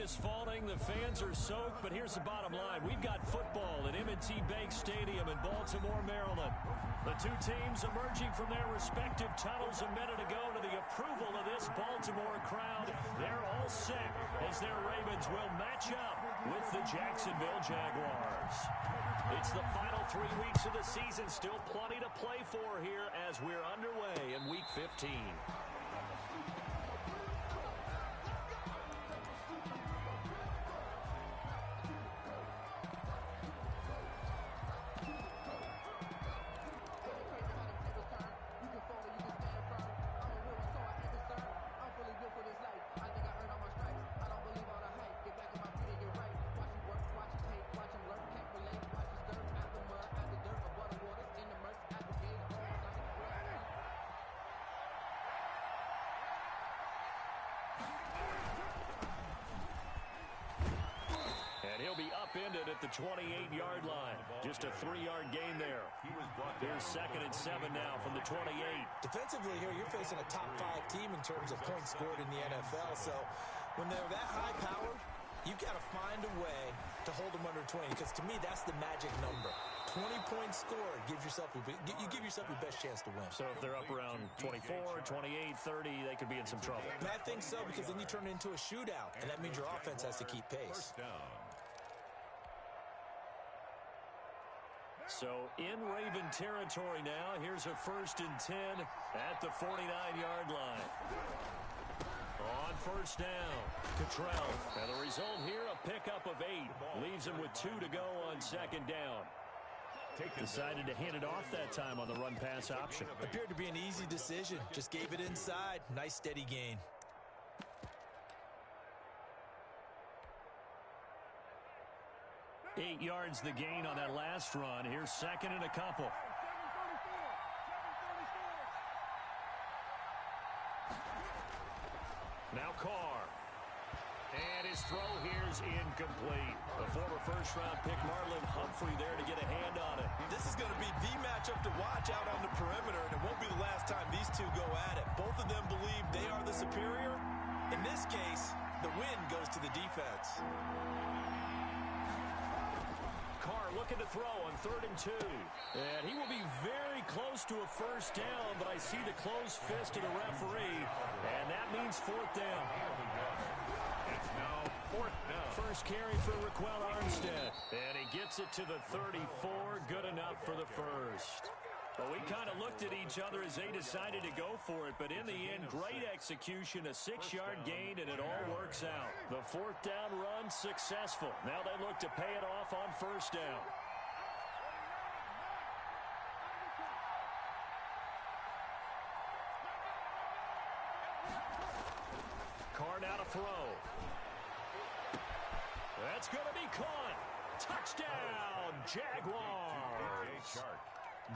is falling. The fans are soaked, but here's the bottom line. We've got football at M&T Bank Stadium in Baltimore, Maryland. The two teams emerging from their respective tunnels a minute ago to the approval of this Baltimore crowd. They're all set as their Ravens will match up with the Jacksonville Jaguars. It's the final 3 weeks of the season. Still plenty to play for here as we're underway in Week 15. And he'll be upended at the 28-yard line. Just a 3-yard gain there. Here's 2nd and 7 now from the 28. Defensively here, you're facing a top 5 team in terms of points scored in the NFL. So when they're that high-powered, you've got to find a way to hold them under 20. Because to me, that's the magic number. 20 points scored gives yourself you give yourself your best chance to win. So if they're up around 24, 28, 30, they could be in some trouble. And I think so, because then you turn it into a shootout, and that means your offense has to keep pace. So in Raven territory now. Here's a 1st and 10 at the 49-yard line. On 1st down, Cottrell. And the result here, a pickup of 8. Leaves him with 2 to go on 2nd down. Decided to hand it off that time on the run-pass option. Appeared to be an easy decision. Just gave it inside. Nice steady gain. Eight yards the gain on that last run. Here's 2nd and a couple. Now Carr. And his throw here's incomplete. The former first-round pick Marlon Humphrey there to get a hand on it. This is going to be the matchup to watch out on the perimeter, and it won't be the last time these two go at it. Both of them believe they are the superior. In this case, the win goes to the defense. Carr looking to throw on 3rd and 2. And he will be very close to a 1st down, but I see the closed fist of the referee, and that means 4th down. It's now 4th down. First carry for Raquel Armstead. And he gets it to the 34. Good enough for the first. Well, we kind of looked at each other as they decided to go for it, but in the end, great execution, a 6-yard gain, and it all works out. The 4th down run successful. Now they look to pay it off on 1st down. Carr now to throw. That's going to be caught. Touchdown, Jaguars.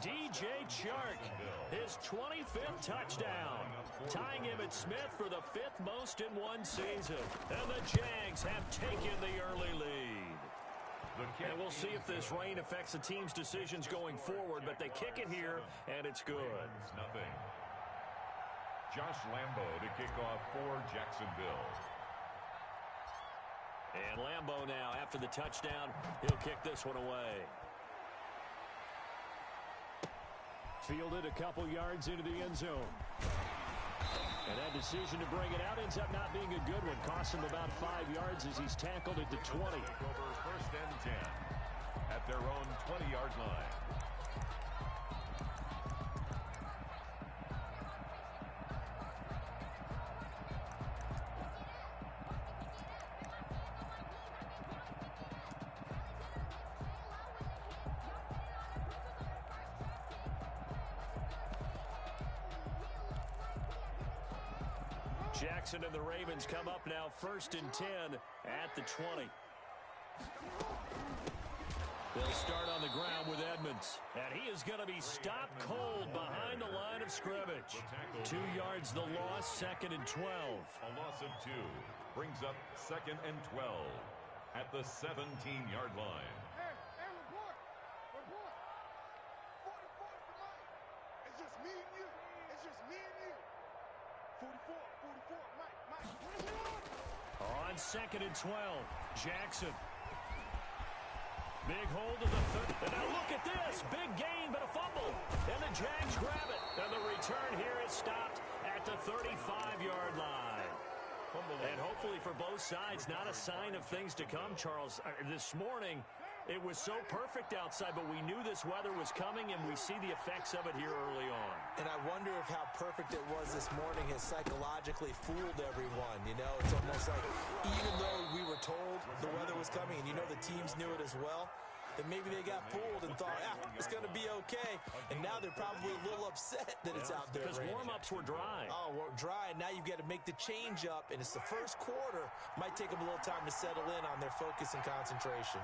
DJ Chark, his 25th touchdown, tying Emmitt Smith for the 5th most in one season. And the Jags have taken the early lead. And we'll see if this rain affects the team's decisions going forward, but they kick it here, and it's good. Josh Lambo to kick off for Jacksonville. And Lambo now, after the touchdown, he'll kick this one away. Fielded a couple yards into the end zone. And that decision to bring it out ends up not being a good one. Costs him about 5 yards as he's tackled at the 20. Over 1st and 10 at their own 20-yard line. Jackson and the Ravens come up now 1st and 10 at the 20. They'll start on the ground with Edmonds. And he is going to be stopped cold behind the line of scrimmage. 2 yards the loss, 2nd and 12. A loss of 2 brings up 2nd and 12 at the 17-yard line. Hey, report. 44 tonight. It's just me and you. It's just me and you. 44, Mike. On 2nd and 12, Jackson. Big hold of the foot. And now look at this. Big gain, but a fumble. And the Jags grab it. And the return here is stopped at the 35-yard line. And hopefully for both sides, not a sign of things to come, Charles. This morning, it was so perfect outside, but we knew this weather was coming, and we see the effects of it here early on. And I wonder if how perfect it was this morning has psychologically fooled everyone. You know, it's almost like even though we were told the weather was coming, and you know the teams knew it as well, that maybe they got fooled and thought, it's going to be okay. And now they're probably a little upset that it's out there. Because warm-ups were dry. Oh, well, dry. Now you've got to make the change up, and it's the first quarter. Might take them a little time to settle in on their focus and concentration.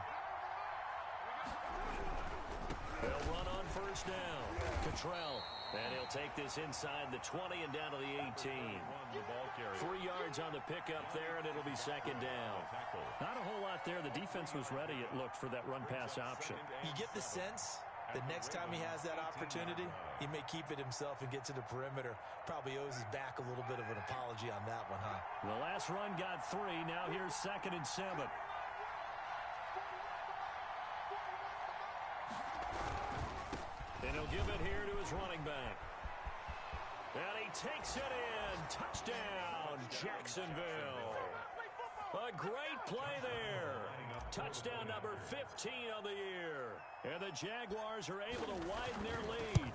They'll run on first down. Cottrell. And he'll take this inside the 20 and down to the 18. 3 yards on the pickup there, and it'll be second down. Not a whole lot there. The defense was ready, it looked, for that run-pass option. You get the sense that next time he has that opportunity, he may keep it himself and get to the perimeter. Probably owes his back a little bit of an apology on that one, huh? The last run got 3. Now here's 2nd and 7. And he'll give it here to his running back. And he takes it in. Touchdown, Jacksonville. A great play there. Touchdown number 15 of the year. And the Jaguars are able to widen their lead.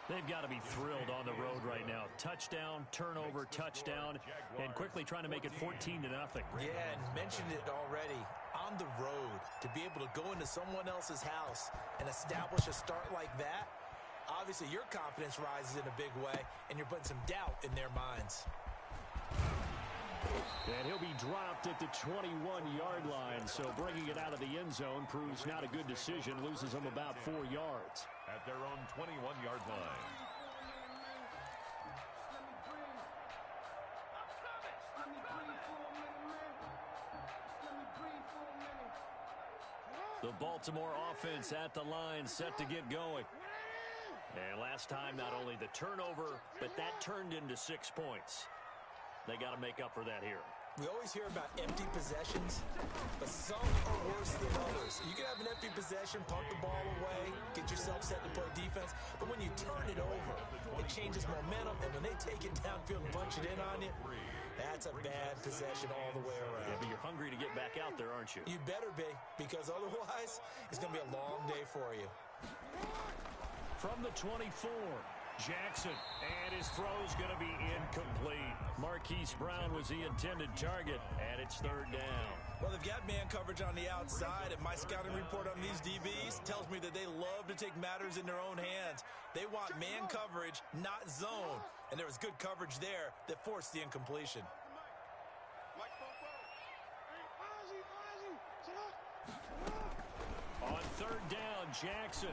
They've got to be thrilled on the road right now. Touchdown, turnover, touchdown, and quickly trying to make it 14-0. Yeah, and mentioned it already. On the road, to be able to go into someone else's house and establish a start like that, obviously your confidence rises in a big way, and you're putting some doubt in their minds. And he'll be dropped at the 21-yard line, so bringing it out of the end zone proves not a good decision. Loses him about 4 yards. At their own 21-yard line. The Baltimore offense at the line, set to get going. And last time, not only the turnover, but that turned into 6 points. They got to make up for that here. We always hear about empty possessions, but some are worse than others. You can have an empty possession, punt the ball away, get yourself set to play defense, but when you turn it over, it changes momentum, and when they take it downfield and punch it in on you, that's a bad possession all the way around. Yeah, but you're hungry to get back out there, aren't you? You better be, because otherwise, it's going to be a long day for you. From the 24, Jackson, and his throw's going to be incomplete. Marquise Brown was the intended target, and it's third down. Well, they've got man coverage on the outside, and my scouting report on these DBs tells me that they love to take matters in their own hands. They want man coverage, not zone, and there was good coverage there that forced the incompletion. On third down, Jackson.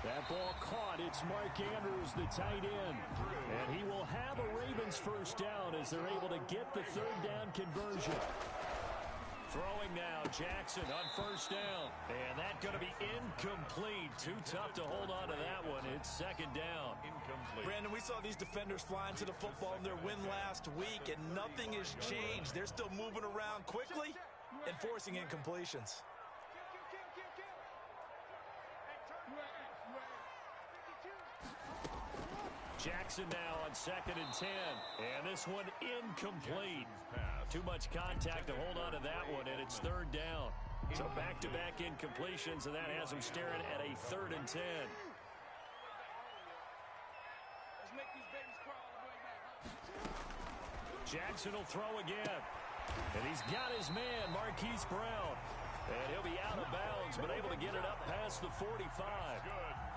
That ball caught. It's Mark Andrews, the tight end. And he will have a Ravens first down as they're able to get the third down conversion. Throwing now, Jackson on first down. And that's going to be incomplete. Too tough to hold on to that one. It's second down. Incomplete. Brandon, we saw these defenders flying to the football in their win last week, and nothing has changed. They're still moving around quickly and forcing incompletions. Jackson now on 2nd and 10. And this one incomplete. Too much contact to hold on to that one, and it's third down. So back-to-back incompletions, and that has him staring at a 3rd and 10. Jackson will throw again. And he's got his man, Marquise Brown. And he'll be out of bounds, but able to get it up past the 45.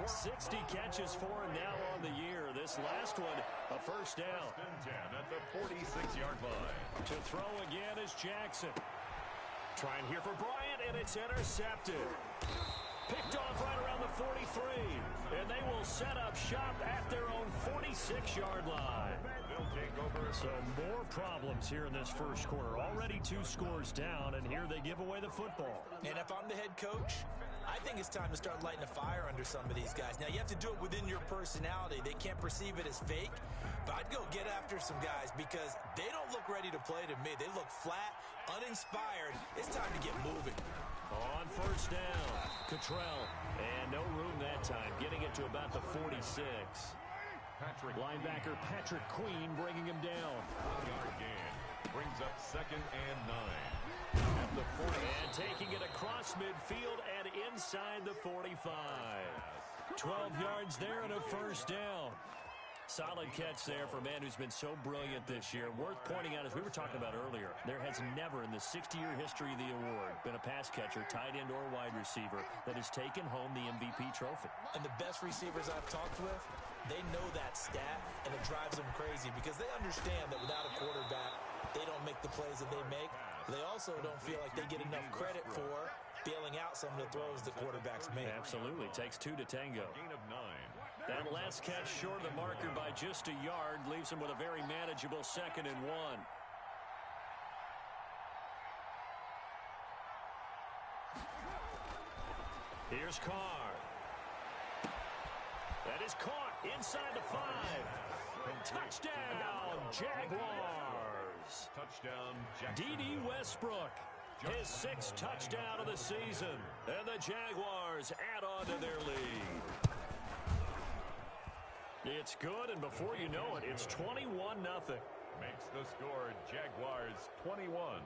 60 catches for him now on the year. This last one, a first down. At the 46-yard line. To throw again is Jackson. Trying here for Bryant, and it's intercepted. Picked off right around the 43. And they will set up shop at their own 46-yard line. They'll take over. So more problems here in this first quarter. Already 2 scores down, and here they give away the football. And if I'm the head coach, I think it's time to start lighting a fire under some of these guys. Now, you have to do it within your personality. They can't perceive it as fake, but I'd go get after some guys because they don't look ready to play to me. They look flat, uninspired. It's time to get moving. On first down, Cottrell, and no room that time, getting it to about the 46. Linebacker Patrick Queen bringing him down. Yard gain brings up 2nd and 9 at the 40. And taking it across midfield and inside the 45. 12 yards there and a first down. Solid catch there for a man who's been so brilliant this year. Worth pointing out, as we were talking about earlier, there has never in the 60-year history of the award been a pass catcher, tight end, or wide receiver that has taken home the MVP trophy. And the best receivers I've talked with, they know that stat, and it drives them crazy because they understand that without a quarterback, they don't make the plays that they make. They also don't feel like they get enough credit for bailing out some of the throws the quarterbacks make. Absolutely. Takes 2 to tango. Gain of 9. That last catch short of the marker by just a yard leaves him with a very manageable 2nd and 1. Here's Carr. That is caught inside the 5. Touchdown, Jaguars. Touchdown, D.D. Westbrook. His 6th touchdown of the season. And the Jaguars add on to their lead. It's good, and before you know it, it's 21-0. Makes the score Jaguars 21,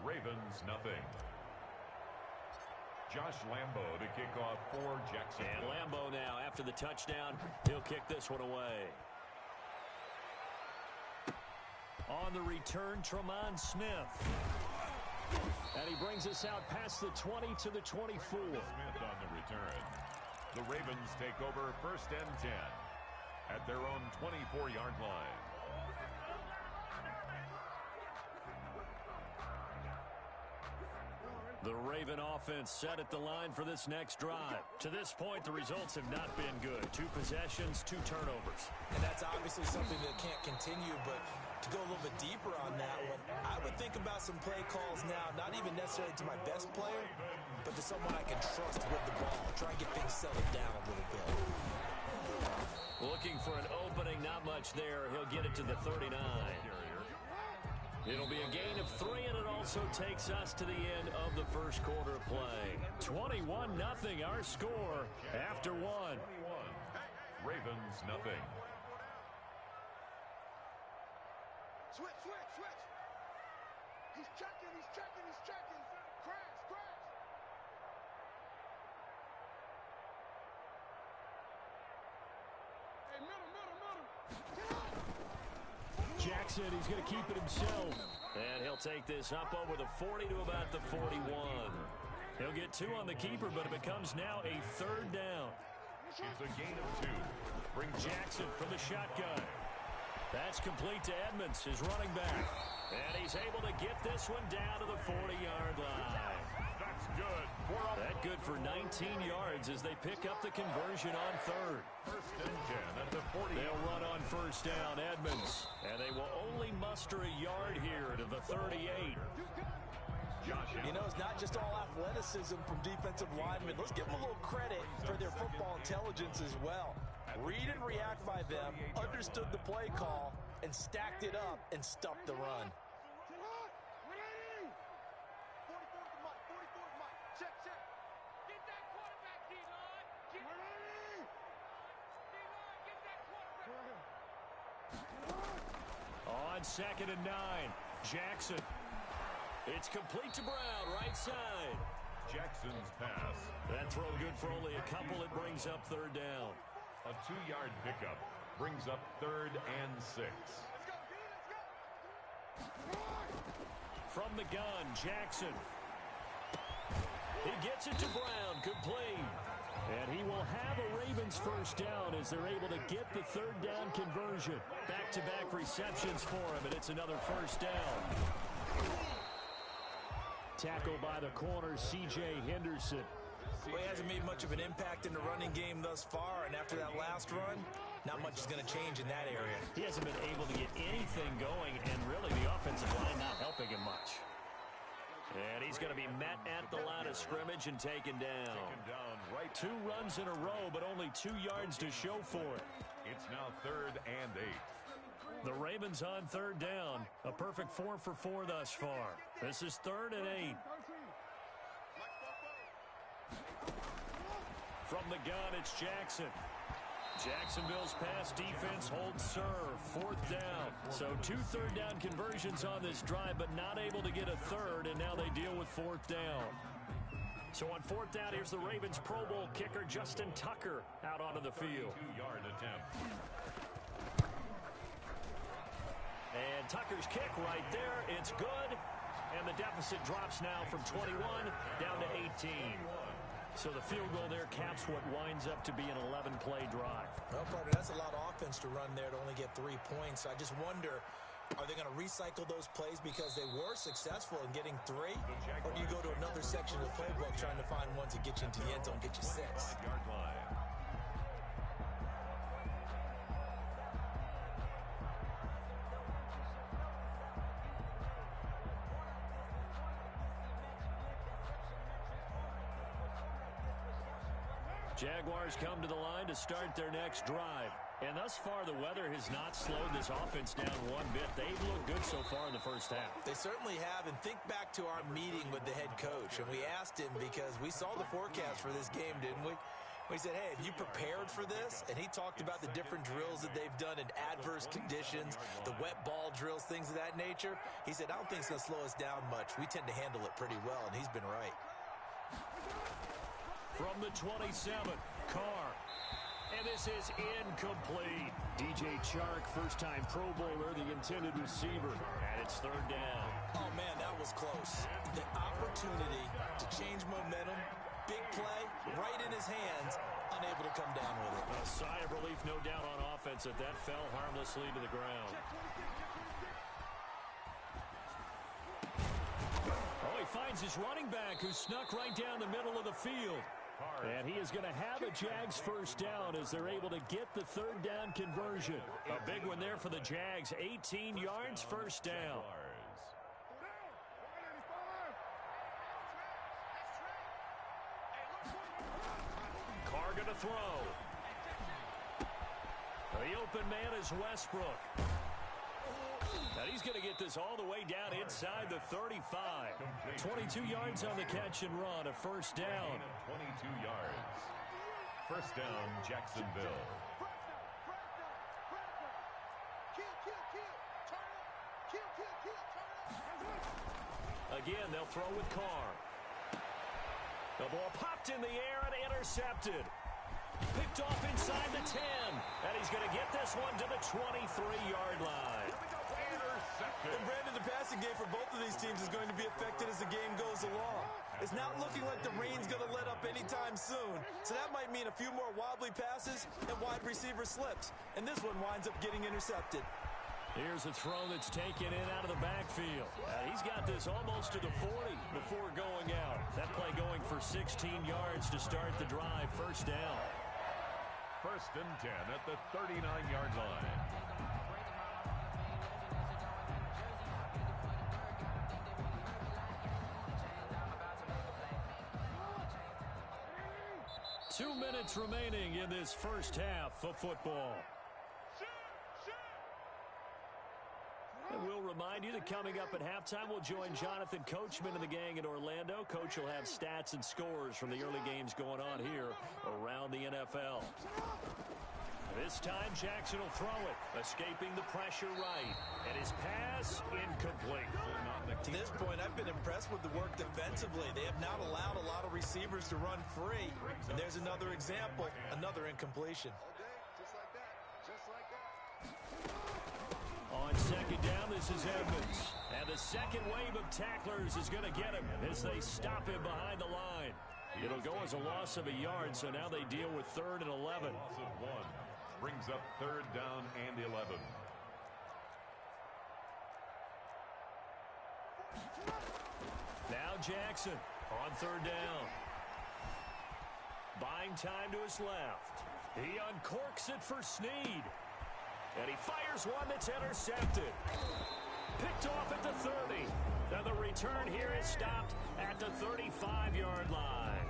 Ravens nothing. Josh Lambo to kick off for Jackson. And Lambo now, after the touchdown, he'll kick this one away. On the return, Tremont Smith. And he brings us out past the 20 to the 24. Smith on the return. The Ravens take over 1st and 10 at their own 24-yard line. The Raven offense set at the line for this next drive. To this point, the results have not been good. 2 possessions, 2 turnovers. And that's obviously something that can't continue, but to go a little bit deeper on that one, I would think about some play calls now, not even necessarily to my best player, but to someone I can trust with the ball. Try and get things settled down a little bit. Looking for an opening, not much there. He'll get it to the 39. It'll be a gain of 3, and it also takes us to the end of the first quarter of play. 21-0, our score after 1. 21, Ravens nothing. Switch. He's checking. Crash. Hey, middle. Get out. Jackson, he's going to keep it himself. And he'll take this up over the 40 to about the 41. He'll get 2 on the keeper, but it becomes now a 3rd down. It's a gain of 2. Brings Jackson from the shotgun. That's complete to Edmonds, his running back. And he's able to get this one down to the 40-yard line. That's good. That good for 19 yards as they pick up the conversion on 3rd. 1st and 10 at the 40. They'll run on first down, Edmonds. And they will only muster a yard here to the 38. You know, it's not just all athleticism from defensive linemen. Let's give them a little credit for their football intelligence as well. Read and react by them, understood the play call, and stacked it up and stuffed the run. 44 Mike. Check. Get that quarterback, D-line. Get that quarterback. On 2nd and 9, Jackson. It's complete to Brown, right side. Jackson's pass. That throw good for only a couple. It brings up 3rd down. A 2-yard pickup brings up 3rd and 6. From the gun, Jackson. He gets it to Brown, complete. And he will have a Ravens first down as they're able to get the 3rd down conversion. Back-to-back receptions for him, and it's another first down. Tackled by the corner, C.J. Henderson. Well, he hasn't made much of an impact in the running game thus far, and after that last run, not much is going to change in that area. He hasn't been able to get anything going, and really the offensive line not helping him much. And he's going to be met at the line of scrimmage and taken down. Right. 2 runs in a row, but only 2 yards to show for it. It's now 3rd and 8. The Ravens on 3rd down. A perfect 4 for 4 thus far. This is 3rd and 8. From the gun, it's Jackson. Jacksonville's pass defense holds serve. 4th down. So 2 3rd down conversions on this drive, but not able to get a 3rd, and now they deal with 4th down. So on 4th down, here's the Ravens Pro Bowl kicker Justin Tucker out onto the field. 2-yard attempt. And Tucker's kick right there. It's good. And the deficit drops now from 21 down to 18. So the field goal there caps what winds up to be an 11-play drive. Well, partner, that's a lot of offense to run there to only get 3 points. I just wonder, are they going to recycle those plays because they were successful in getting 3? Or do you go to another section of the playbook trying to find ones that get you into the end zone, get you 6? 5-yard line. Jaguars come to the line to start their next drive. And thus far, the weather has not slowed this offense down one bit. They've looked good so far in the first half. They certainly have. And think back to our meeting with the head coach. And we asked him because we saw the forecast for this game, didn't we? We said, hey, have you prepared for this? And he talked about the different drills that they've done in adverse conditions, the wet ball drills, things of that nature. He said, I don't think it's going to slow us down much. We tend to handle it pretty well, and he's been right. From the 27, Carr. And this is incomplete. DJ Chark, first-time Pro Bowler, the intended receiver. And it's 3rd down. Oh, man, that was close. The opportunity to change momentum, big play, right in his hands, unable to come down with it. A sigh of relief, no doubt, on offense that fell harmlessly to the ground. Oh, he finds his running back who snuck right down the middle of the field. And he is going to have a Jags first down as they're able to get the 3rd down conversion. A big one there for the Jags. 18 yards, first down. Carr going to throw. The open man is Westbrook. And he's going to get this all the way down inside the 35. 22 yards on the catch and run, a first down. 22 yards. First down, Jacksonville. Again, they'll throw with Carr. The ball popped in the air and intercepted. Picked off inside the 10. And he's going to get this one to the 23-yard line. And Brandon, the passing game for both of these teams is going to be affected as the game goes along. It's not looking like the rain's going to let up anytime soon. So that might mean a few more wobbly passes and wide receiver slips. And this one winds up getting intercepted. Here's a throw that's taken in out of the backfield. He's got this almost to the 40 before going out. That play going for 16 yards to start the drive. First down. 1st and 10 at the 39-yard line. Two minutes remaining in this first half of football. And we'll remind you that coming up at halftime, we'll join Jonathan Coachman and the gang in Orlando. Coach will have stats and scores from the early games going on here around the NFL. This time, Jackson will throw it, escaping the pressure right. And his pass, incomplete. To this point, I've been impressed with the work defensively. They have not allowed a lot of receivers to run free. And there's another example, another incompletion. On 2nd down, this is Edmonds. And the second wave of tacklers is going to get him as they stop him behind the line. It'll go as a loss of a yard, so now they deal with 3rd and 11. Loss of 1 brings up 3rd down and 11. Now Jackson on 3rd down. Buying time to his left. He uncorks it for Snead. And he fires one that's intercepted. Picked off at the 30. Now the return here is stopped at the 35-yard line.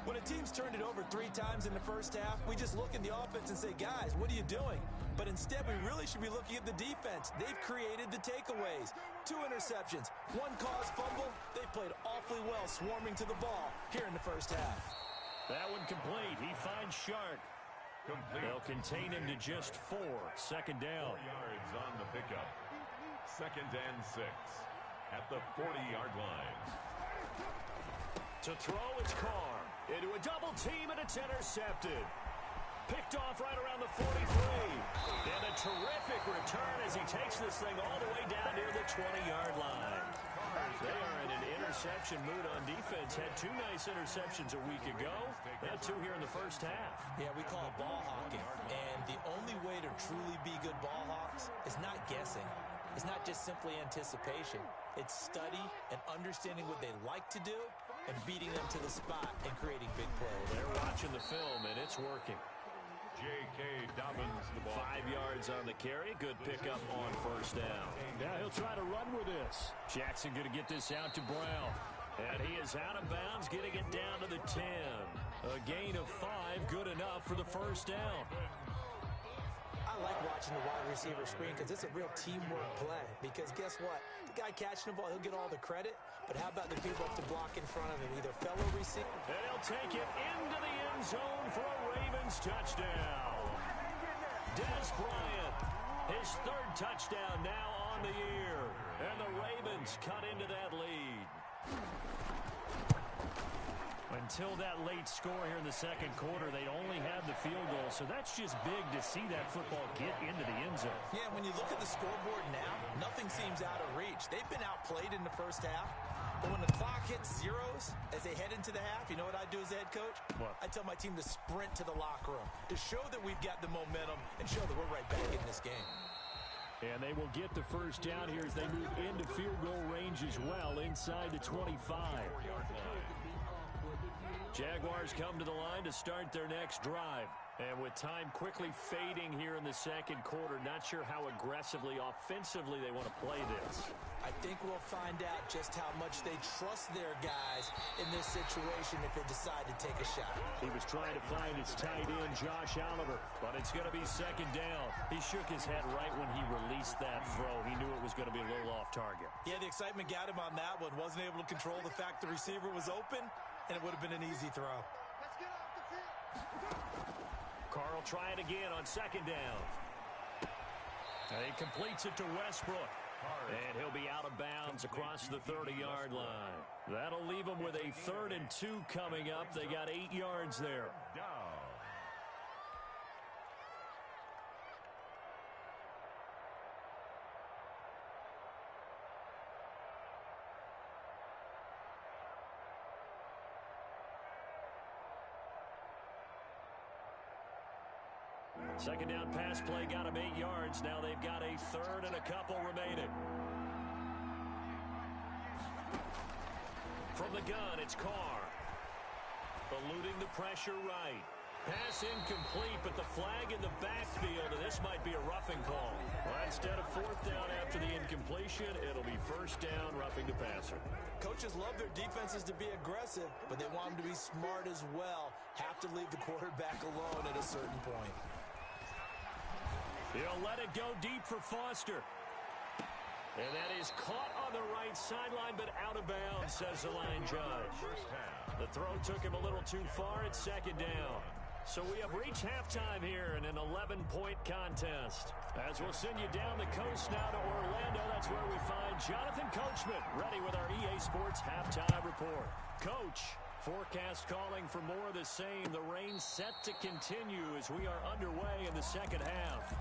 When a team's turned it over 3 times in the first half, we just look at the offense and say, guys, what are you doing? But instead, we really should be looking at the defense. They've created the takeaways. 2 interceptions, 1 caused fumble. They played awfully well swarming to the ball here in the first half. That one complete. He finds Shark. Complete. They'll contain him to just 4. Second down. 4 yards on the pickup. 2nd and 6 at the 40-yard line. To throw, it's Carr. Into a double team, and it's intercepted. Picked off right around the 43. And a terrific return as he takes this thing all the way down near the 20-yard line. They are in an interception mood on defense. Had 2 nice interceptions a week ago. They had 2 here in the first half. Yeah, we call it ball hawking. And the only way to truly be good ball hawks is not guessing. It's not just simply anticipation. It's study and understanding what they like to do and beating them to the spot and creating big plays. They're watching the film, and it's working. J.K. Dobbins the ball. 5 yards on the carry. Good pickup on first down. Now he'll try to run with this. Jackson going to get this out to Brown. And he is out of bounds, getting it down to the 10. A gain of 5, good enough for the first down. I like watching the wide receiver screen because it's a real teamwork play. Because guess what? The guy catching the ball, he'll get all the credit. But how about the people up to block in front of him? Either fellow receiver. And he'll take it into the end zone for a Ravens touchdown. Des Bryant, his 3rd touchdown now on the year. And the Ravens cut into that lead. Until that late score here in the second quarter, they only had the field goal. So that's just big to see that football get into the end zone. Yeah, when you look at the scoreboard now, nothing seems out of reach. They've been outplayed in the first half. But when the clock hits zeros as they head into the half, you know what I do as the head coach? What? I tell my team to sprint to the locker room to show that we've got the momentum and show that we're right back in this game. And they will get the first down here as they move into field goal range as well inside the 25. Jaguars come to the line to start their next drive. And with time quickly fading here in the second quarter, not sure how aggressively, offensively they want to play this. I think we'll find out just how much they trust their guys in this situation if they decide to take a shot. He was trying to find his tight end, Josh Oliver, but it's going to be second down. He shook his head right when he released that throw. He knew it was going to be a little off target. Yeah, the excitement got him on that one. Wasn't able to control the fact the receiver was open, and it would have been an easy throw. Let's get off the field. Carl try it again on second down. And he completes it to Westbrook. And he'll be out of bounds across the 30-yard line. That'll leave them with a 3rd and 2 coming up. They got 8 yards there. Down. Second down pass play got them 8 yards. Now they've got a 3rd and a couple remaining. From the gun, it's Carr. Eluding the pressure right. Pass incomplete, but the flag in the backfield, and this might be a roughing call. Well, instead of 4th down after the incompletion, it'll be 1st down, roughing the passer. Coaches love their defenses to be aggressive, but they want them to be smart as well. Have to leave the quarterback alone at a certain point. He'll let it go deep for Foster. And that is caught on the right sideline, but out of bounds, says the line judge. The throw took him a little too far. It's second down. So we have reached halftime here in an 11-point contest. As we'll send you down the coast now to Orlando, that's where we find Jonathan Coachman, ready with our EA Sports halftime report. Coach, forecast calling for more of the same. The rain set to continue as we are underway in the second half.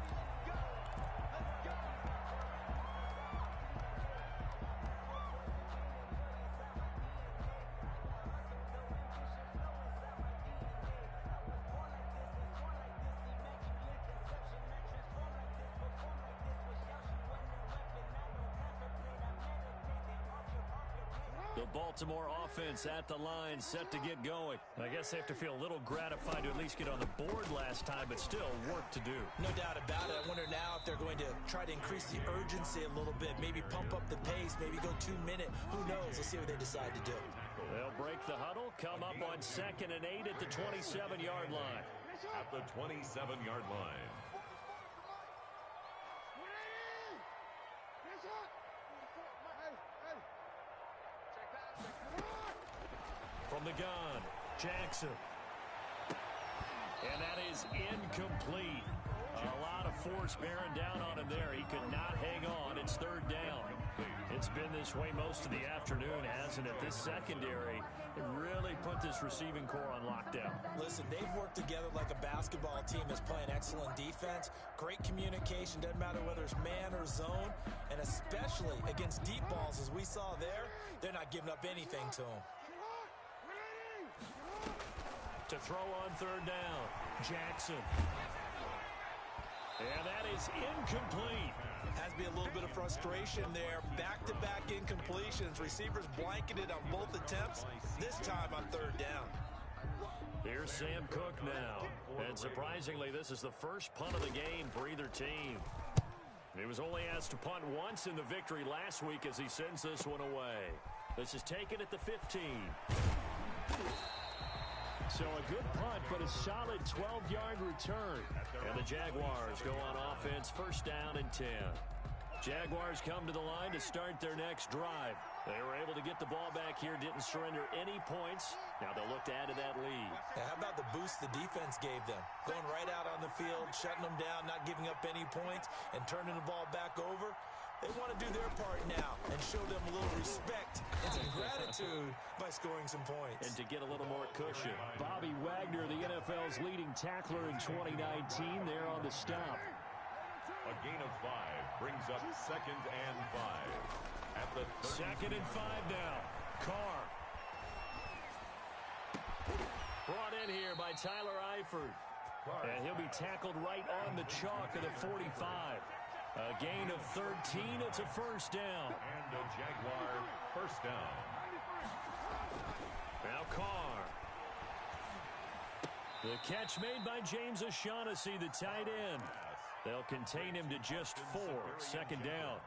The Baltimore offense at the line, set to get going. I guess they have to feel a little gratified to at least get on the board last time, but still work to do. No doubt about it. I wonder now if they're going to try to increase the urgency a little bit, maybe pump up the pace, maybe go 2-minute. Who knows? Let's see what they decide to do. They'll break the huddle, come up on 2nd and 8 at the 27-yard line. At the 27-yard line. From the gun, Jackson. And that is incomplete. A lot of force bearing down on him there. He could not hang on. It's 3rd down. It's been this way most of the afternoon, hasn't it? This secondary really put this receiving core on lockdown. Listen, they've worked together like a basketball team that's playing excellent defense. Great communication. Doesn't matter whether it's man or zone. And especially against deep balls, as we saw there, they're not giving up anything to them. To throw on 3rd down, Jackson. And that is incomplete. Has to be a little bit of frustration there. Back-to-back incompletions. Receivers blanketed on both attempts, this time on 3rd down. Here's Sam Cook now. And surprisingly, this is the first punt of the game for either team. He was only asked to punt once in the victory last week as he sends this one away. This is taken at the 15. So a good punt, but a solid 12-yard return. And the Jaguars go on offense, 1st down and 10. Jaguars come to the line to start their next drive. They were able to get the ball back here, didn't surrender any points. Now they'll look to add to that lead. How about the boost the defense gave them? Going right out on the field, shutting them down, not giving up any points, and turning the ball back over. They want to do their part now and show them a little respect and some gratitude by scoring some points. And to get a little more cushion. Bobby Wagner, the NFL's leading tackler in 2019, there on the stop. A gain of 5 brings up 2nd and 5. At the 2nd and 5 now. Carr. Brought in here by Tyler Eifert. And he'll be tackled right on the chalk of the 45. A gain of 13. It's a 1st down. And a Jaguar 1st down. Now Carr. The catch made by James O'Shaughnessy, the tight end. They'll contain him to just 4. 2nd down.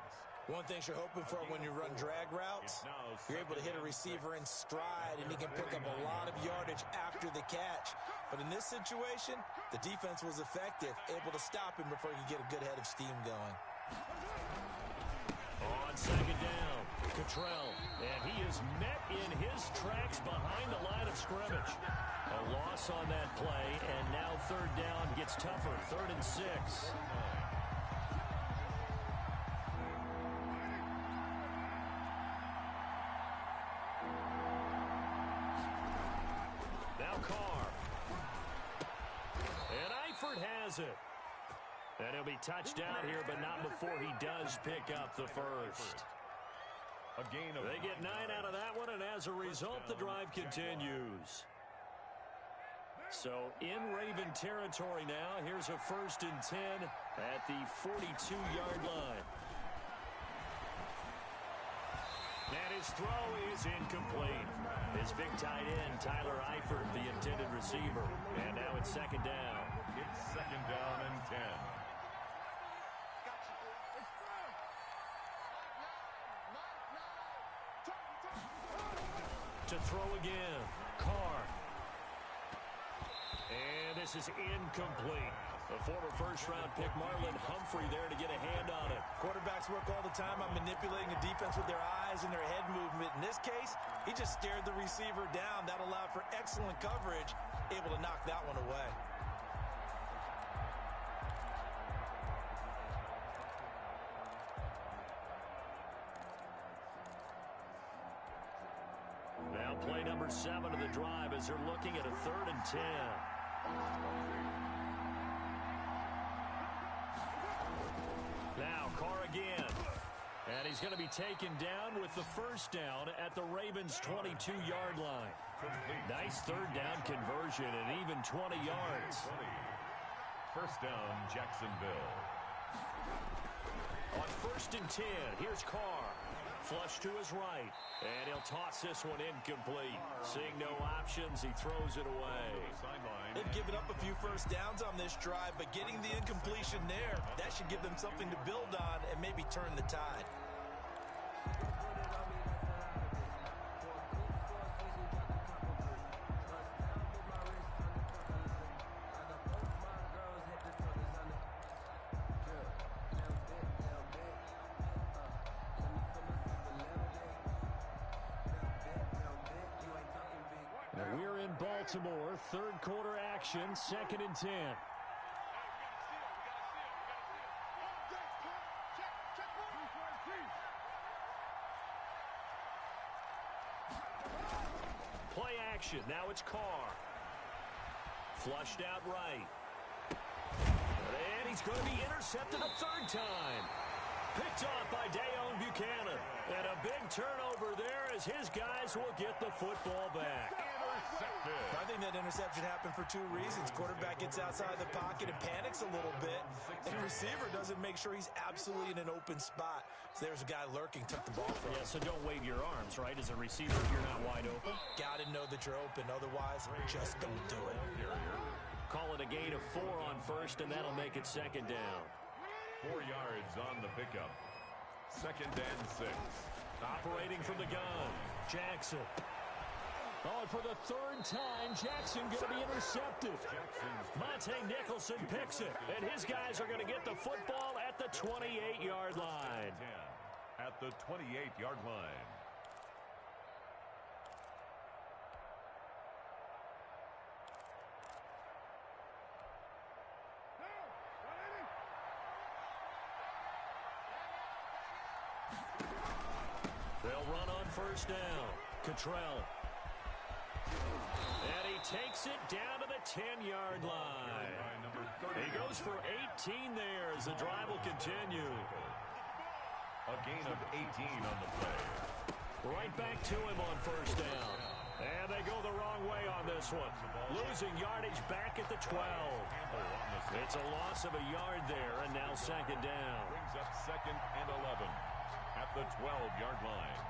One thing you're hoping for when you run drag routes, you're able to hit a receiver in stride, and he can pick up a lot of yardage after the catch. But in this situation, the defense was effective, able to stop him before he could get a good head of steam going. On 2nd down, Cottrell, and he is met in his tracks behind the line of scrimmage. A loss on that play, and now 3rd down gets tougher, 3rd and 6. Carr. And Eifert has it. And he'll be touched down here, but not before he does pick up the 1st. A gain of They get 9 out of that one, and as a result, the drive continues. So in Raven territory now, here's a 1st and 10 at the 42-yard line. And his throw is incomplete. His big tight end, Tyler Eifert, the intended receiver. And now it's 2nd down. It's 2nd down and 10. To throw again, Carr. And this is incomplete. The former 1st-round pick, Marlon Humphrey, there to get a hand on it. Quarterbacks work all the time on manipulating the defense with their eyes and their head movement. In this case, he just stared the receiver down. That allowed for excellent coverage, able to knock that one away. Now play number 7 of the drive as they're looking at a 3rd and 10. Now Carr again. And he's going to be taken down with the 1st down at the Ravens' 22-yard line. Nice 3rd down conversion and even 20 yards. 1st down, Jacksonville. On 1st and 10, here's Carr. Flush to his right. And he'll toss this one incomplete. Seeing no options, he throws it away. They've given up a few first downs on this drive, but getting the incompletion there, that should give them something to build on and maybe turn the tide. We're in Baltimore, third quarter action, 2nd and 10. Play action, now it's Carr. Flushed out right. And he's going to be intercepted a third time. Picked off by Dayon Buchanan. And a big turnover there as his guys will get the football back. I think that interception happened for two reasons. Quarterback gets outside the pocket and panics a little bit. And the receiver doesn't make sure he's absolutely in an open spot. So there's a guy lurking, took the ball from him. Yeah, so don't wave your arms, right? As a receiver, if you're not wide open. Got to know that you're open. Otherwise, just don't do it. Call it a gain of 4 on first, and that'll make it 2nd down. 4 yards on the pickup. 2nd and 6. Operating from the gun, Jackson. Oh, and for the third time, Jackson going to be intercepted. Monte Nicholson picks it, and his guys are going to get the football at the 28-yard line. At the 28-yard line. They'll run on first down. Cottrell. And he takes it down to the 10-yard line. He goes for 18 there as the drive will continue. A gain of 18 on the play. Right back to him on first down. And they go the wrong way on this one. Losing yardage back at the 12. It's a loss of a yard there, and now 2nd down. Brings up 2nd and 11 at the 12-yard line.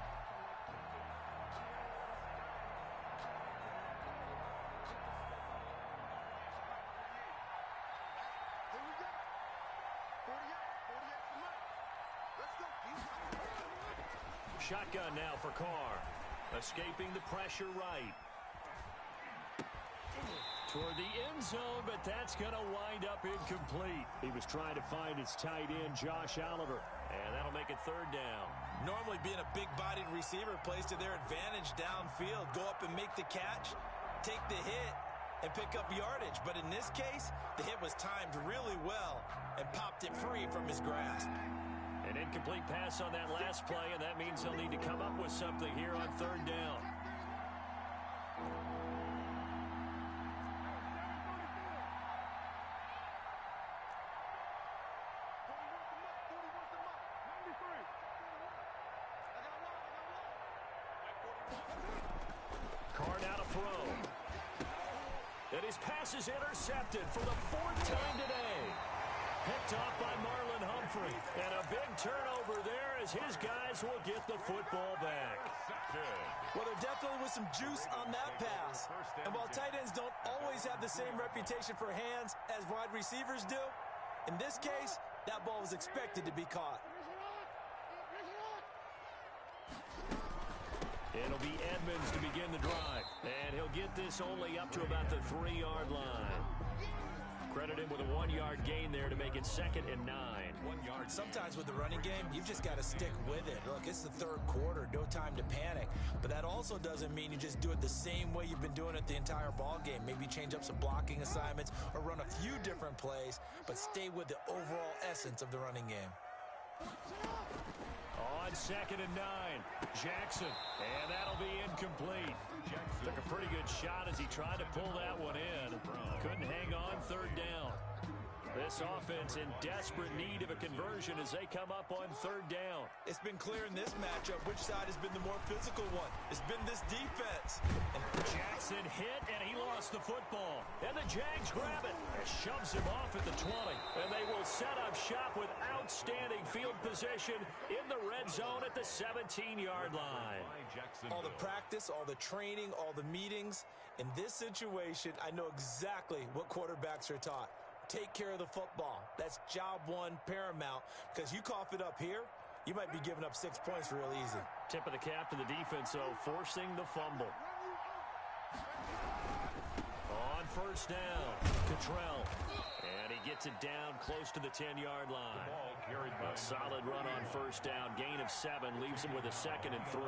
Shotgun now for Carr. Escaping the pressure right. Toward the end zone, but that's going to wind up incomplete. He was trying to find his tight end, Josh Oliver, and that'll make it 3rd down. Normally being a big-bodied receiver plays to their advantage downfield. Go up and make the catch, take the hit, and pick up yardage. But in this case, the hit was timed really well and popped it free from his grasp. An incomplete pass on that last play, and that means they'll need to come up with something here on 3rd down. Carr now to throw. And his pass is intercepted for the 4th time today. Picked off by Marlon Humphrey. And a big turnover there as his guys will get the football back. Well, there definitely was some juice on that pass. And while tight ends don't always have the same reputation for hands as wide receivers do, in this case, that ball was expected to be caught. It'll be Edmonds to begin the drive. And he'll get this only up to about the 3-yard line. Credit him with a 1-yard gain there to make it 2nd and 9. 1 yard. Sometimes with the running game, you've just got to stick with it. Look, it's the 3rd quarter, no time to panic. But that also doesn't mean you just do it the same way you've been doing it the entire ball game. Maybe change up some blocking assignments or run a few different plays, but stay with the overall essence of the running game. On 2nd and 9, Jackson, and that'll be incomplete. Took a pretty good shot as he tried to pull that one in. Couldn't hang on 3rd down. This offense in desperate need of a conversion as they come up on 3rd down. It's been clear in this matchup which side has been the more physical one. It's been this defense. And Jackson hit, and he lost the football. And the Jags grab it. It shoves him off at the 20. And they will set up shop with outstanding field position in the red zone at the 17-yard line. All the practice, all the training, all the meetings. In this situation, I know exactly what quarterbacks are taught. Take care of the football. That's job one, paramount, because you cough it up here, you might be giving up 6 points real easy. Tip of the cap to the defense, though, forcing the fumble. On first down, Cottrell. And he gets it down close to the 10-yard line. A solid run on first down. Gain of 7 leaves him with a 2nd and 3.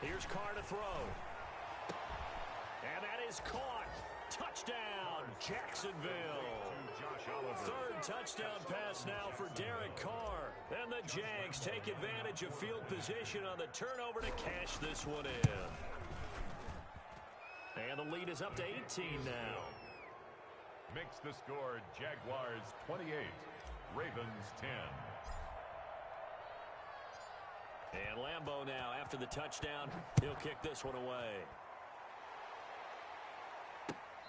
Here's Carr to throw. And that is caught. Touchdown, Jacksonville. Third touchdown pass now for Derek Carr. And the Jags take advantage of field position on the turnover to cash this one in. And the lead is up to 18 now. Makes the score Jaguars 28, Ravens 10. And Lambeau now after the touchdown. He'll kick this one away.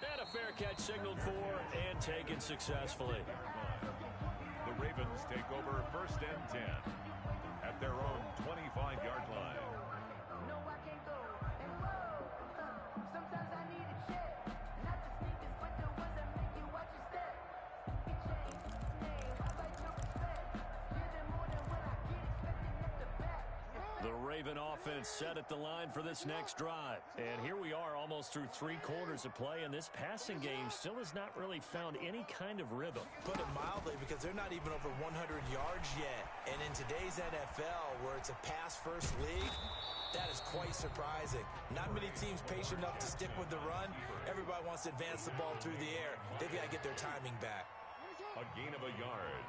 And a fair catch signaled for and taken successfully. The Ravens take over first and 10 at their own 25-yard line. No, I can't go and whoa. Sometimes I need a check. Not the sneakers, but the ones that make you watch your step. It changed. Hey, how about your respect? Give them more than what I get expecting at the back. The Raven offense set at the line for this next drive. And here we are almost through 3 quarters of play, and this passing game still has not really found any kind of rhythm. Put it mildly, because they're not even over 100 yards yet. And in today's NFL, where it's a pass-first league, that is quite surprising. Not many teams patient enough to stick with the run. Everybody wants to advance the ball through the air. They've got to get their timing back. A gain of a yard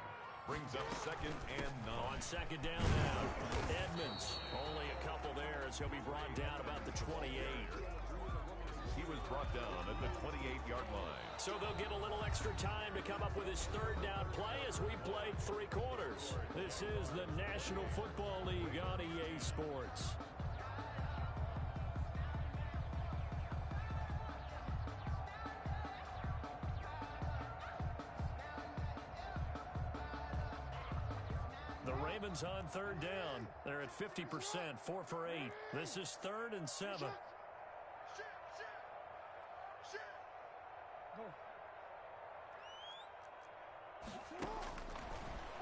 brings up 2nd and 9. On 2nd down now, Edmonds. Only a couple there as he'll be brought down about the 28. He was brought down at the 28-yard line. So they'll get a little extra time to come up with his 3rd down play as we played 3 quarters. This is the National Football League on EA Sports. The Ravens on 3rd down. They're at 50%, 4 for 8. This is 3rd and 7.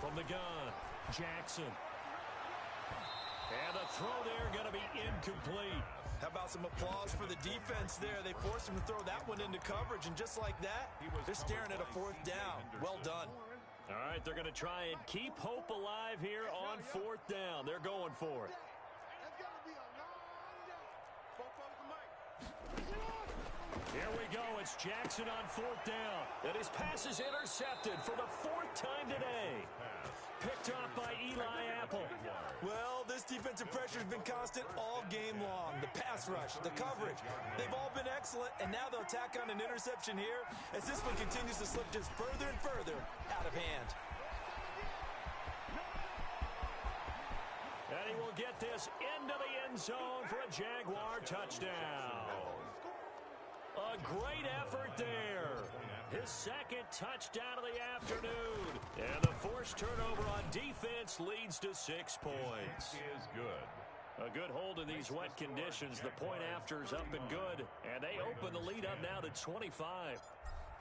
From the gun, Jackson. And the throw there going to be incomplete. How about some applause for the defense there? They forced him to throw that one into coverage, and just like that, they're staring at a 4th down. Well done. All right, they're going to try and keep hope alive here on 4th down. They're going for it. Here we go. It's Jackson on 4th down. And his pass is intercepted for the 4th time today. Picked off by Eli Apple. Well, this defensive pressure has been constant all game long. The pass rush, the coverage, they've all been excellent, and now they'll tack on an interception here as this one continues to slip just further and further out of hand. And he will get this into the end zone for a Jaguar touchdown. A great effort there. His 2nd touchdown of the afternoon. And the forced turnover on defense leads to 6 points. Is good. A good hold in these wet conditions. The point after's up and good. And they open the lead up now to 25.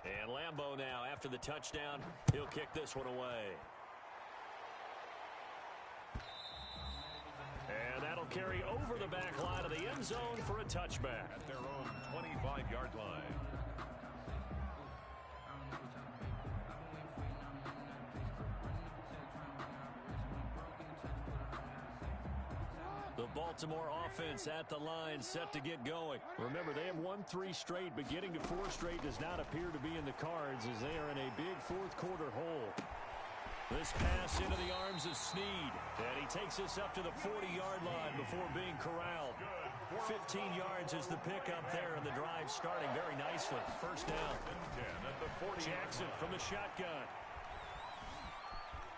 And Lambeau now after the touchdown. He'll kick this one away. And that'll carry over the back line of the end zone for a touchback. At their own 25-yard line. The Baltimore offense at the line set to get going. Remember, they have won 3 straight, but getting to 4 straight does not appear to be in the cards as they are in a big 4th quarter hole. This pass into the arms of Snead. And he takes us up to the 40-yard line before being corralled. 15 yards is the pickup there, and the drive starting very nicely. First down. Jackson from the shotgun.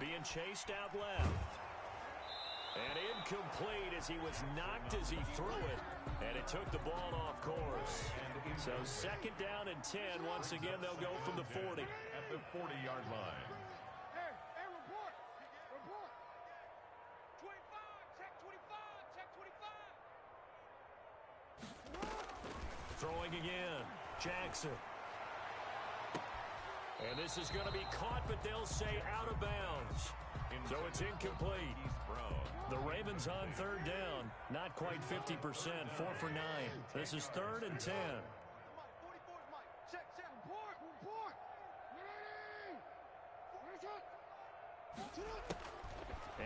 Being chased out left. And incomplete as he was knocked as he threw it. And it took the ball off course. So second down and 10. Once again, they'll go from the 40. At the 40-yard line. Hey, report. Report. 25, check 25, check 25. Throwing again. Jackson. And this is going to be caught, but they'll say out of bounds. So it's incomplete. The Ravens on third down. Not quite 50%. 4 for 9. This is third and 10.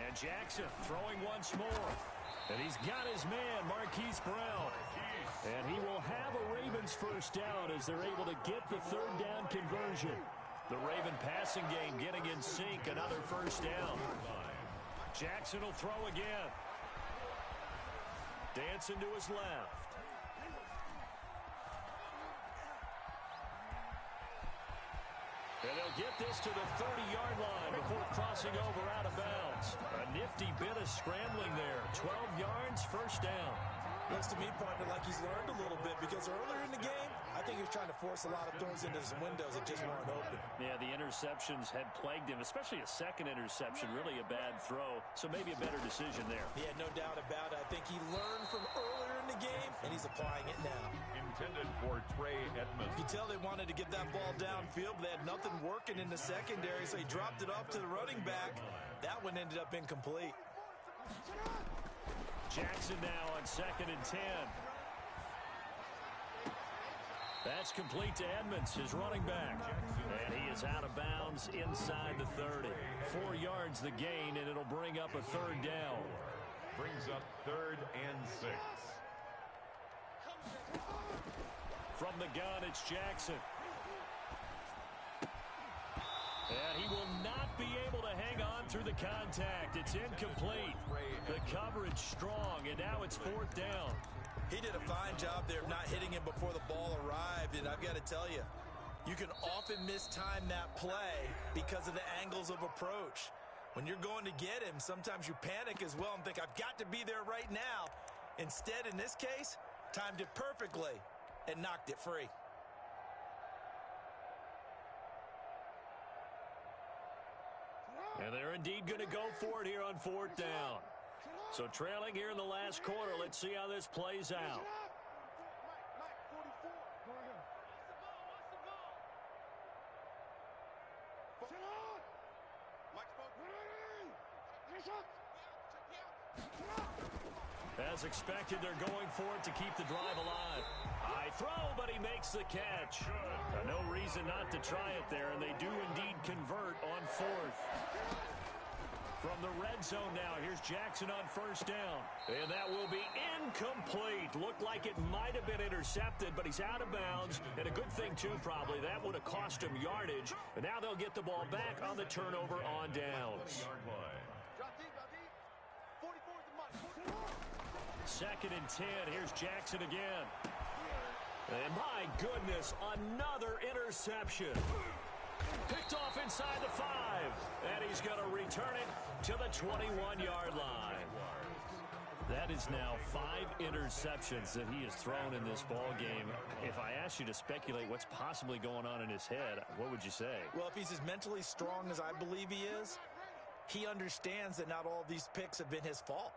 And Jackson throwing once more. And he's got his man, Marquise Brown. And he will have a Ravens first down as they're able to get the third down conversion. The Raven passing game getting in sync. Another first down. Jackson will throw again. Dancing to his left. And they'll get this to the 30-yard line before crossing over out of bounds. A nifty bit of scrambling there. 12 yards, first down. Looks to me, partner, like he's learned a little bit because earlier in the game, I think he was trying to force a lot of throws into some windows that just weren't open. Yeah, the interceptions had plagued him, especially a second interception, really a bad throw. So maybe a better decision there. Yeah, no doubt about it. I think he learned from earlier in the game, and he's applying it now. Intended for Trey Edmonds. You can tell they wanted to get that ball downfield, but they had nothing working in the secondary, so he dropped it off to the running back. That one ended up incomplete. Jackson now on second and 10. That's complete to Edmonds, his running back. And he is out of bounds inside the 30. 4 yards the gain, and it'll bring up a third down. Brings up third and 6. From the gun, it's Jackson. And he will not be able to hang on through the contact. It's incomplete. The coverage strong, and now it's fourth down. He did a fine job there of not hitting him before the ball arrived, and I've got to tell you, you can often mistime that play because of the angles of approach. When you're going to get him, sometimes you panic as well and think, I've got to be there right now. Instead, in this case, timed it perfectly and knocked it free. And they're indeed going to go for it here on fourth down. So trailing here in the last quarter, let's see how this plays out. As expected, they're going for it to keep the drive alive. High throw, but he makes the catch. No reason not to try it there, and they do indeed convert on fourth. From the red zone now, here's Jackson on first down. And that will be incomplete. Looked like it might have been intercepted, but he's out of bounds. And a good thing, too, probably. That would have cost him yardage. And now they'll get the ball back on the turnover on downs. Second and 10. Here's Jackson again. And my goodness, another interception. Picked off inside the 5. And he's going to return it to the 21-yard line. That is now 5 interceptions that he has thrown in this ball game. If I asked you to speculate what's possibly going on in his head, what would you say? Well, if he's as mentally strong as I believe he is, he understands that not all of these picks have been his fault.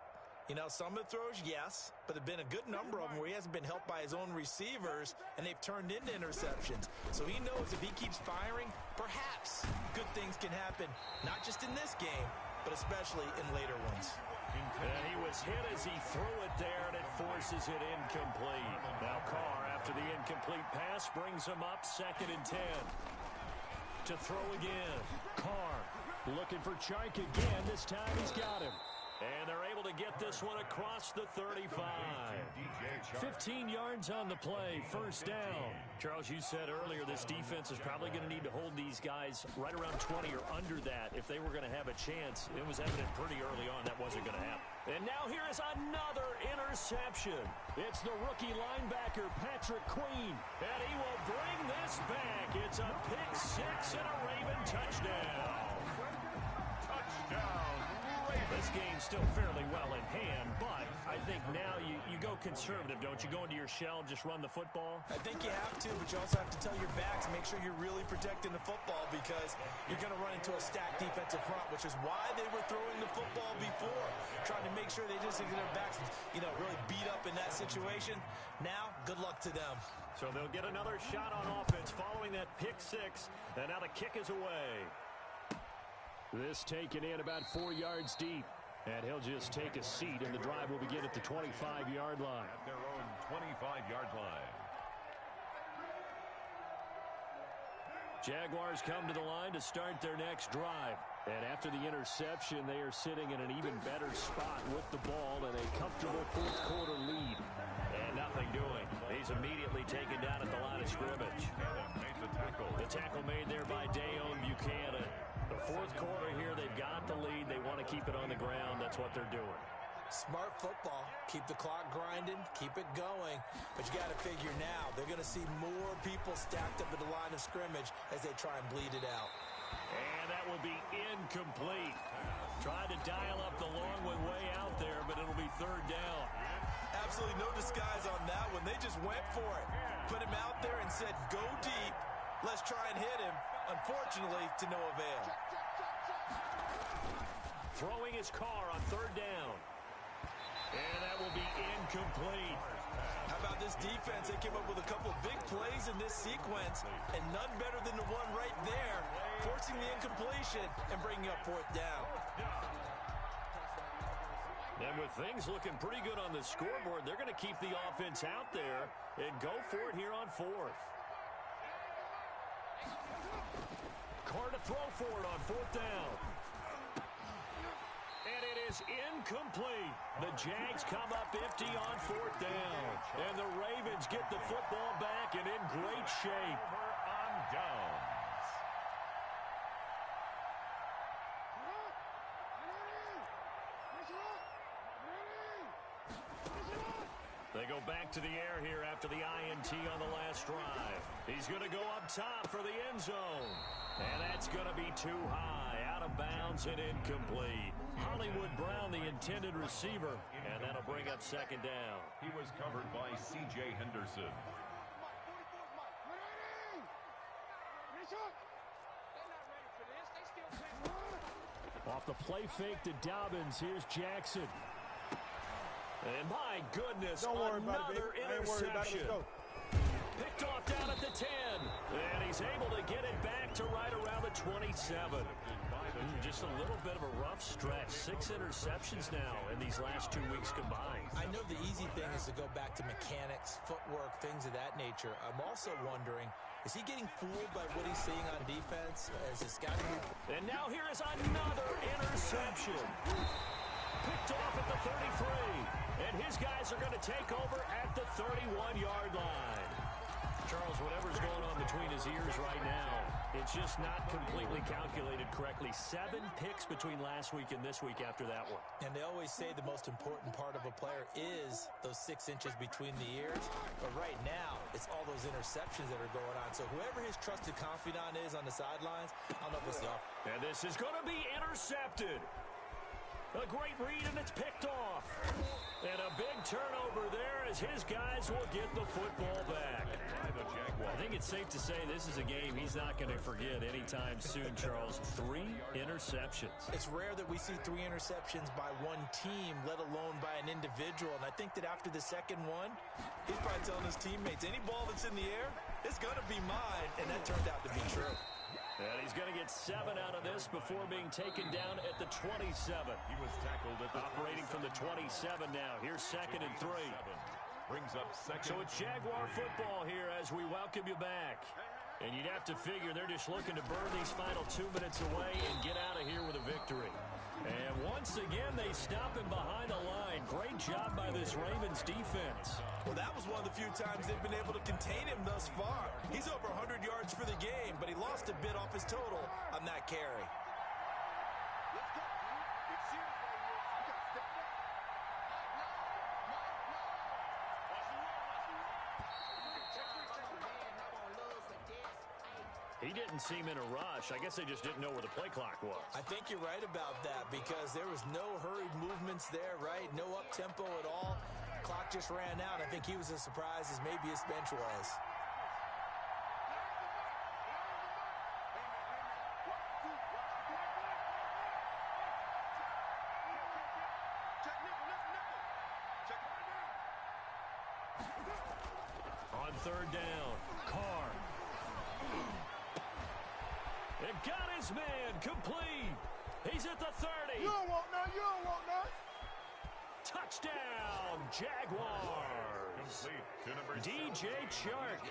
You know, some of the throws, yes, but there have been a good number of them where he hasn't been helped by his own receivers, and they've turned into interceptions. So he knows if he keeps firing, perhaps good things can happen, not just in this game, but especially in later ones. And he was hit as he threw it there, and it forces it incomplete. Now Carr, after the incomplete pass, brings him up second and 10. To throw again. Carr looking for Chark again. This time he's got him. And they're able to get this one across the 35. 15 yards on the play, first down. Charles, you said earlier this defense is probably going to need to hold these guys right around 20 or under that if they were going to have a chance. It was evident pretty early on that wasn't going to happen. And now here is another interception. It's the rookie linebacker, Patrick Queen. And he will bring this back. It's a pick 6 and a Raven touchdown. Touchdown. This game still fairly well in hand, but I think now you go conservative, don't you? Go into your shell and just run the football? I think you have to, but you also have to tell your backs, make sure you're really protecting the football because you're going to run into a stacked defensive front, which is why they were throwing the football before, trying to make sure they just get their backs, really beat up in that situation. Now, good luck to them. So they'll get another shot on offense following that pick six, and now the kick is away. This taken in about 4 yards deep. And he'll just take a seat, and the drive will begin at the 25-yard line. At their own 25-yard line. Jaguars come to the line to start their next drive. And after the interception, they are sitting in an even better spot with the ball and a comfortable fourth-quarter lead. And nothing doing. He's immediately taken down at the line of scrimmage. Made the tackle. The tackle made there by Dayon Buchanan. The fourth quarter here, they've got the lead. They want to keep it on the ground. That's what they're doing. Smart football. Keep the clock grinding. Keep it going. But you got to figure now, they're going to see more people stacked up at the line of scrimmage as they try and bleed it out. And that will be incomplete. Tried to dial up the long one way out there, but it'll be third down. Absolutely no disguise on that one. They just went for it. Put him out there and said, go deep. Let's try and hit him. Unfortunately, to no avail. Throwing his car on third down. And that will be incomplete. How about this defense? They came up with a couple of big plays in this sequence, and none better than the one right there, forcing the incompletion and bringing up fourth down. And with things looking pretty good on the scoreboard, they're going to keep the offense out there and go for it here on fourth. Carr to throw for it on fourth down. And it is incomplete. The Jags come up empty on fourth down. And the Ravens get the football back and in great shape. On downs. They go back to the air here after the INT on the last drive. He's going to go up top for the end zone. And that's going to be too high, out of bounds and incomplete. Hollywood Brown, the intended receiver, and that'll bring up second down. He was covered by C.J. Henderson. Off the play fake to Dobbins, here's Jackson. And my goodness, another interception. Picked off down at the 10. And he's able to get it back to right around the 27. Just a little bit of a rough stretch. 6 interceptions now in these last 2 weeks combined. I know the easy thing is to go back to mechanics, footwork, things of that nature. I'm also wondering, is he getting fooled by what he's seeing on defense? As a scouting report? And now here is another interception. Picked off at the 33. And his guys are going to take over at the 31-yard line. Charles, whatever's going on between his ears right now, it's just not completely calculated correctly. 7 picks between last week and this week after that one. And they always say the most important part of a player is those 6 inches between the ears. But right now, it's all those interceptions that are going on. So whoever his trusted confidant is on the sidelines, I don't know if it's the offense. And this is going to be intercepted. A great read, and it's picked off. And a big turnover there as his guys will get the football back. I think it's safe to say this is a game he's not going to forget anytime soon, Charles. 3 interceptions. It's rare that we see 3 interceptions by one team, let alone by an individual. And I think that after the second one, he's probably telling his teammates, any ball that's in the air, it's going to be mine. And that turned out to be true. And he's going to get 7 out of this before being taken down at the 27. He was tackled at the operating from the 27 now. Here's 2nd and 3. Brings up second. So it's Jaguar football here as we welcome you back. And you'd have to figure they're just looking to burn these final 2 minutes away and get out of here with a victory. And once again, they stop him behind the line. Great job by this Ravens defense. Well, that was one of the few times they've been able to contain him thus far. He's over 100 yards for the game, but he lost a bit off his total on that carry. He didn't seem in a rush. I guess they just didn't know where the play clock was. I think you're right about that because there was no hurried movements there, right? No up-tempo at all. Clock just ran out. I think he was as surprised as maybe his bench was. On third down, Carr. It got his man complete. He's at the 30. You don't want none. You don't want none. Touchdown, Jaguars. DJ Chark,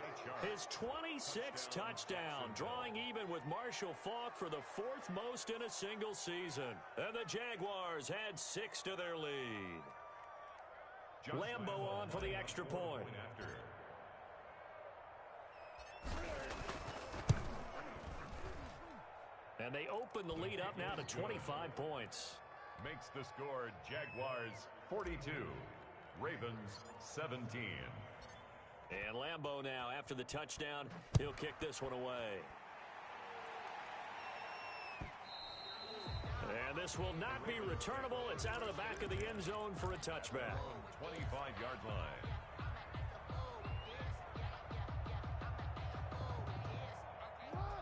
his 26th touchdown, drawing even with Marshall Faulk for the 4th most in a single season. And the Jaguars had 6 to their lead. Lambo on for the extra point. And they open the lead up now to 25 points. Makes the score Jaguars 42, Ravens 17. And Lambo now, after the touchdown, he'll kick this one away. And this will not be returnable. It's out of the back of the end zone for a touchback. 25-yard line.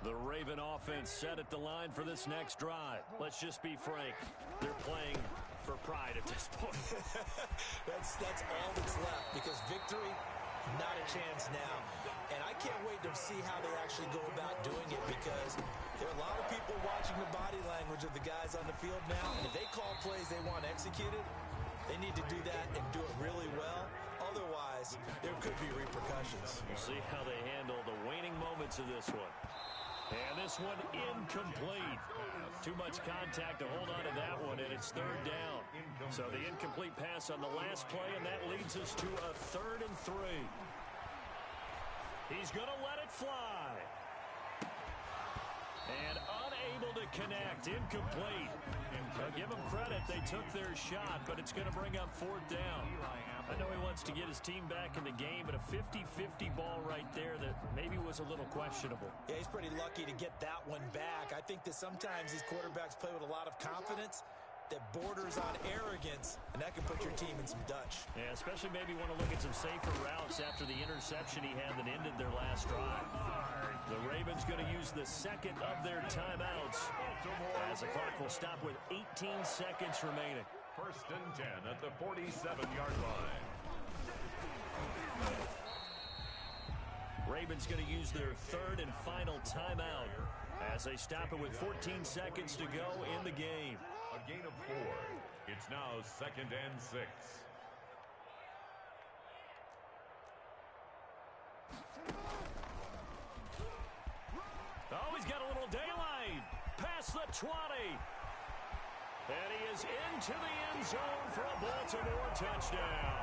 The Raven offense set at the line for this next drive. Let's just be frank. They're playing for pride at this point. That's all that's left because victory, not a chance now. And I can't wait to see how they actually go about doing it because there are a lot of people watching the body language of the guys on the field now. And if they call plays they want executed, they need to do that and do it really well. Otherwise, there could be repercussions. We'll see how they handle the waning moments of this one. And this one incomplete. Too much contact to hold on to that one, and it's third down. So the incomplete pass on the last play, and that leads us to a 3rd and 3. He's going to let it fly. And unable to connect, incomplete. I'll give them credit, they took their shot, but it's going to bring up 4th down. I know he wants to get his team back in the game, but a 50-50 ball right there that maybe was a little questionable. Yeah, he's pretty lucky to get that one back. I think that sometimes these quarterbacks play with a lot of confidence that borders on arrogance, and that can put your team in some Dutch. Yeah, especially maybe want to look at some safer routes after the interception he had that ended their last drive. The Ravens going to use the 2nd of their timeouts as the clock will stop with 18 seconds remaining. 1st and 10 at the 47-yard line. Ravens going to use their 3rd and final timeout as they stop it with 14 seconds to go in the game. A gain of 4. It's now 2nd and 6. Oh, he's got a little daylight. Past the 20. And he is into the end zone for a Baltimore touchdown.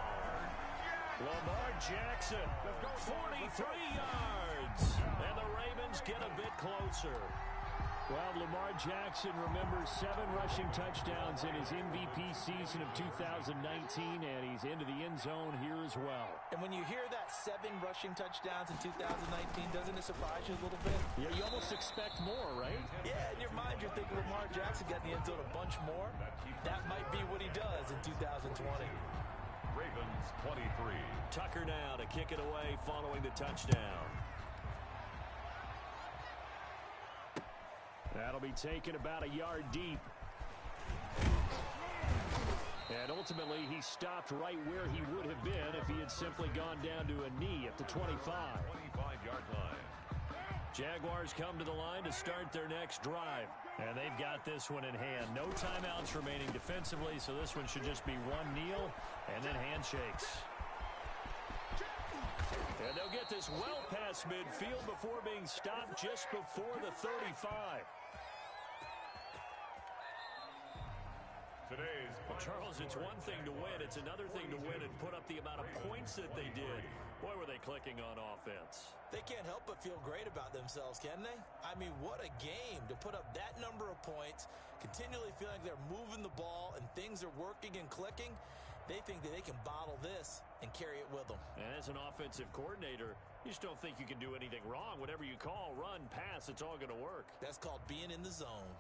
Lamar Jackson, 43 yards. And the Ravens get a bit closer. Well, Lamar Jackson remembers 7 rushing touchdowns in his MVP season of 2019, and he's into the end zone here as well. And when you hear that 7 rushing touchdowns in 2019, doesn't it surprise you a little bit? Yeah, you almost expect more, right? Yeah, in your mind you're thinking Lamar Jackson got in the end zone a bunch more. That might be what he does in 2020. Ravens 23. Tucker now to kick it away following the touchdown. That'll be taken about a yard deep. And ultimately, he stopped right where he would have been if he had simply gone down to a knee at the 25. 25-yard line. Jaguars come to the line to start their next drive. And they've got this one in hand. No timeouts remaining defensively, so this one should just be one kneel and then handshakes. And they'll get this well past midfield before being stopped just before the 35. Well, Charles, it's one thing to win. It's another thing to win and put up the amount of points that they did. Boy, were they clicking on offense. They can't help but feel great about themselves, can they? I mean, what a game to put up that number of points, continually feeling like they're moving the ball and things are working and clicking. They think that they can bottle this and carry it with them. And as an offensive coordinator, you just don't think you can do anything wrong. Whatever you call, run, pass, it's all going to work. That's called being in the zone.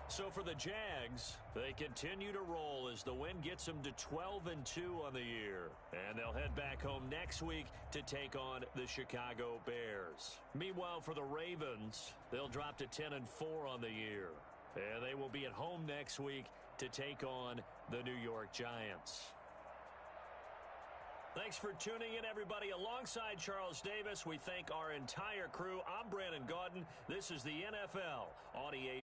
So for the Jags, they continue to roll as the win gets them to 12-2 on the year. And they'll head back home next week to take on the Chicago Bears. Meanwhile, for the Ravens, they'll drop to 10-4 on the year. And they will be at home next week to take on the New York Giants. Thanks for tuning in, everybody. Alongside Charles Davis, we thank our entire crew. I'm Brandon Gaudin. This is the NFL Audio.